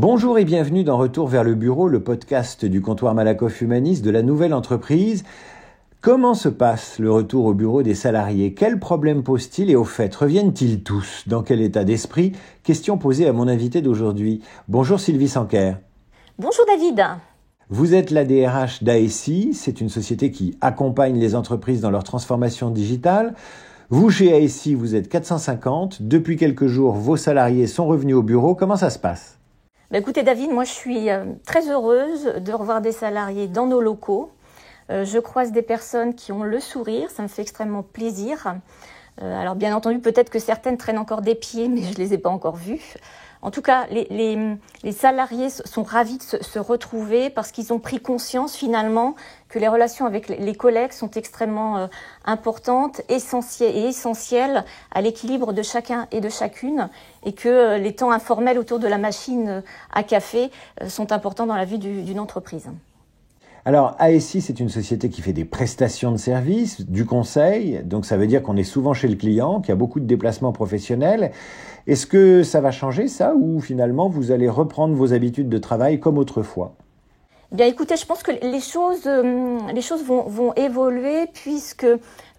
Bonjour et bienvenue dans Retour vers le bureau, le podcast du comptoir Malakoff Humanis de la nouvelle entreprise. Comment se passe le retour au bureau des salariés? Quels problèmes posent-ils et au fait, reviennent-ils tous? Dans quel état d'esprit? Question posée à mon invité d'aujourd'hui. Bonjour Sylvie Sanker. Bonjour David. Vous êtes la DRH d'ASI, c'est une société qui accompagne les entreprises dans leur transformation digitale. Vous, chez ASI, vous êtes 450. Depuis quelques jours, vos salariés sont revenus au bureau. Comment ça se passe? Écoutez David, moi je suis très heureuse de revoir des salariés dans nos locaux. Je croise des personnes qui ont le sourire, ça me fait extrêmement plaisir. Alors bien entendu, peut-être que certaines traînent encore des pieds, mais je ne les ai pas encore vues. En tout cas, les salariés sont ravis de se retrouver parce qu'ils ont pris conscience finalement que les relations avec les collègues sont extrêmement importantes, essentielles à l'équilibre de chacun et de chacune, et que les temps informels autour de la machine à café sont importants dans la vie d'une entreprise. Alors, ASI, c'est une société qui fait des prestations de services, du conseil, donc ça veut dire qu'on est souvent chez le client, qu'il y a beaucoup de déplacements professionnels. Est-ce que ça va changer ça, ou finalement vous allez reprendre vos habitudes de travail comme autrefois? Bien, écoutez, je pense que les choses vont évoluer puisque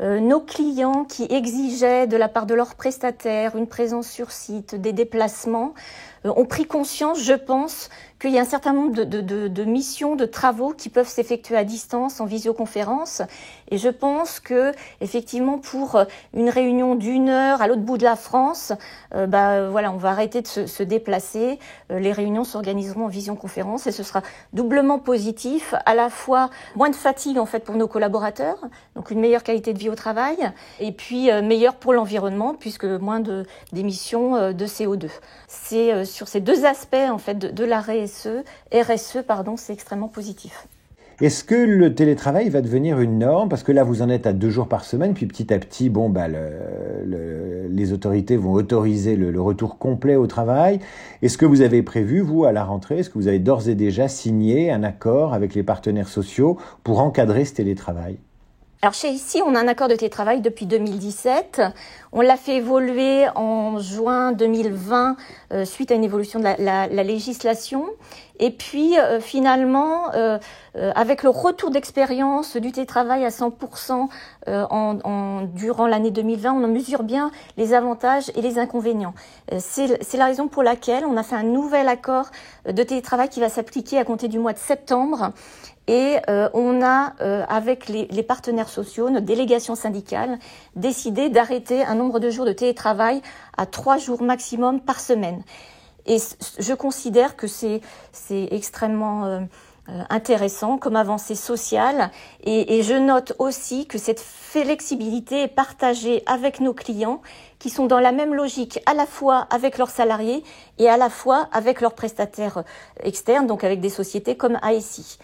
nos clients qui exigeaient de la part de leurs prestataires une présence sur site, des déplacements, ont pris conscience, je pense, qu'il y a un certain nombre de missions, de travaux qui peuvent s'effectuer à distance, en visioconférence. Et je pense que, effectivement, pour une réunion d'1 heure à l'autre bout de la France, on va arrêter de se déplacer. Les réunions s'organiseront en visioconférence et ce sera doublement positif, à la fois moins de fatigue en fait pour nos collaborateurs, donc une meilleure qualité de vie au travail, et puis meilleure pour l'environnement puisque moins d'émissions de CO2. C'est sur ces deux aspects en fait de la RSE, c'est extrêmement positif. Est-ce que le télétravail va devenir une norme? Parce que là, vous en êtes à 2 jours par semaine, puis petit à petit, les autorités vont autoriser le retour complet au travail. Est-ce que vous avez prévu, vous, à la rentrée, est-ce que vous avez d'ores et déjà signé un accord avec les partenaires sociaux pour encadrer ce télétravail? Alors chez ICI, on a un accord de télétravail depuis 2017. On l'a fait évoluer en juin 2020 suite à une évolution de la législation. Et puis finalement, avec le retour d'expérience du télétravail à 100% durant l'année 2020, on en mesure bien les avantages et les inconvénients. C'est la raison pour laquelle on a fait un nouvel accord de télétravail qui va s'appliquer à compter du mois de septembre. Et on a, avec les partenaires sociaux, notre délégation syndicale, décidé d'arrêter un nombre de jours de télétravail à 3 jours maximum par semaine. Et je considère que c'est extrêmement intéressant comme avancée sociale. Et je note aussi que cette flexibilité est partagée avec nos clients qui sont dans la même logique à la fois avec leurs salariés et à la fois avec leurs prestataires externes, donc avec des sociétés comme ASI.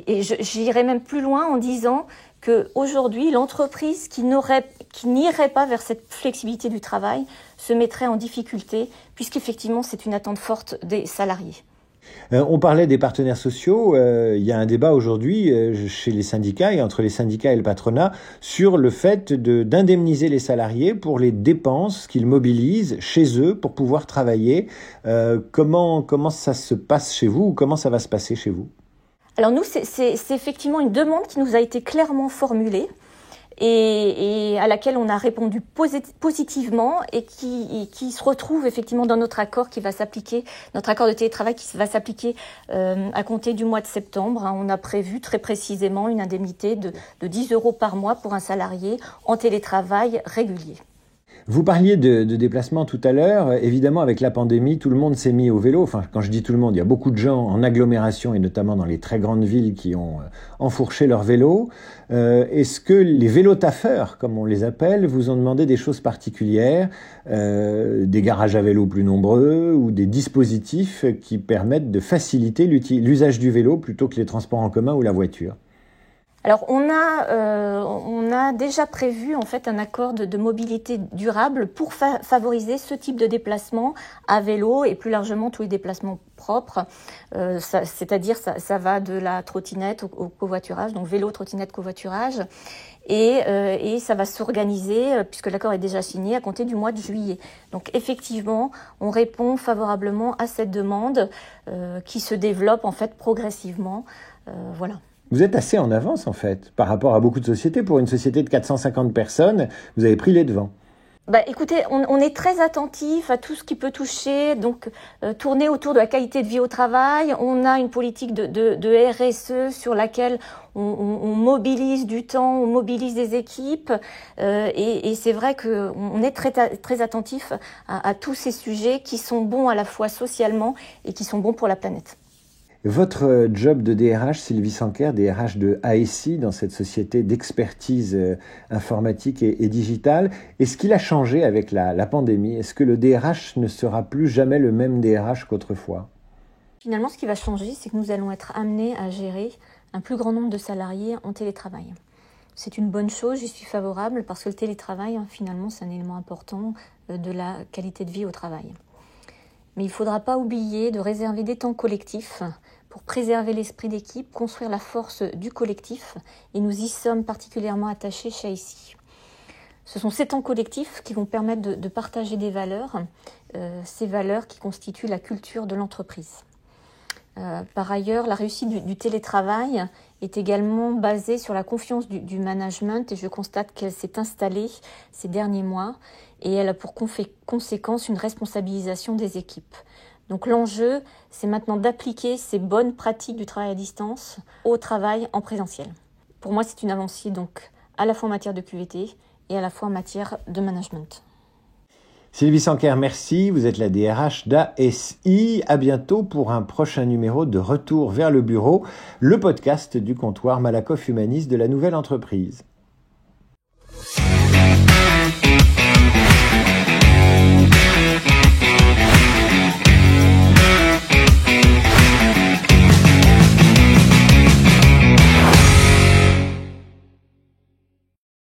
Et j'irais même plus loin en disant qu'aujourd'hui, l'entreprise qui n'irait pas vers cette flexibilité du travail se mettrait en difficulté, puisqu'effectivement, c'est une attente forte des salariés. On parlait des partenaires sociaux. Il y a un débat aujourd'hui chez les syndicats et entre les syndicats et le patronat sur le fait d'indemniser les salariés pour les dépenses qu'ils mobilisent chez eux pour pouvoir travailler. Comment ça se passe chez vous ou comment ça va se passer chez vous? Alors nous, c'est effectivement une demande qui nous a été clairement formulée et à laquelle on a répondu positivement et qui se retrouve effectivement dans notre accord qui va s'appliquer, notre accord de télétravail qui va s'appliquer à compter du mois de septembre. On a prévu très précisément une indemnité de 10 € par mois pour un salarié en télétravail régulier. Vous parliez de déplacement tout à l'heure. Évidemment, avec la pandémie, tout le monde s'est mis au vélo. Enfin, quand je dis tout le monde, il y a beaucoup de gens en agglomération et notamment dans les très grandes villes qui ont enfourché leur vélo. Est-ce que les vélotaffeurs, comme on les appelle, vous ont demandé des choses particulières, des garages à vélo plus nombreux ou des dispositifs qui permettent de faciliter l'usage du vélo plutôt que les transports en commun ou la voiture? Alors on a déjà prévu en fait un accord de mobilité durable pour favoriser ce type de déplacement à vélo et plus largement tous les déplacements propres. C'est-à-dire ça va de la trottinette au covoiturage, donc vélo, trottinette, covoiturage. Et ça va s'organiser, puisque l'accord est déjà signé, à compter du mois de juillet. Donc effectivement, on répond favorablement à cette demande qui se développe en fait progressivement. Voilà. Vous êtes assez en avance, en fait, par rapport à beaucoup de sociétés. Pour une société de 450 personnes, vous avez pris les devants. Écoutez, on est très attentif à tout ce qui peut toucher, donc tourner autour de la qualité de vie au travail. On a une politique de RSE sur laquelle on mobilise du temps, on mobilise des équipes, et c'est vrai qu'on est très attentif à tous ces sujets qui sont bons à la fois socialement et qui sont bons pour la planète. Votre job de DRH, Sylvie Sanquer, DRH de ASI, dans cette société d'expertise informatique et digitale, est-ce qu'il a changé avec la pandémie? Est-ce que le DRH ne sera plus jamais le même DRH qu'autrefois? Finalement, ce qui va changer, c'est que nous allons être amenés à gérer un plus grand nombre de salariés en télétravail. C'est une bonne chose, j'y suis favorable, parce que le télétravail, finalement, c'est un élément important de la qualité de vie au travail. Mais il ne faudra pas oublier de réserver des temps collectifs pour préserver l'esprit d'équipe, construire la force du collectif, et nous y sommes particulièrement attachés chez ASI. Ce sont ces temps collectifs qui vont permettre de partager des valeurs, ces valeurs qui constituent la culture de l'entreprise. Par ailleurs, la réussite du télétravail est également basée sur la confiance du management, et je constate qu'elle s'est installée ces derniers mois, et elle a pour conséquence une responsabilisation des équipes. Donc l'enjeu, c'est maintenant d'appliquer ces bonnes pratiques du travail à distance au travail en présentiel. Pour moi, c'est une avancée donc à la fois en matière de QVT et à la fois en matière de management. Sylvie Sanquer, merci. Vous êtes la DRH d'ASI. À bientôt pour un prochain numéro de Retour vers le bureau, le podcast du comptoir Malakoff Humanis de la nouvelle entreprise.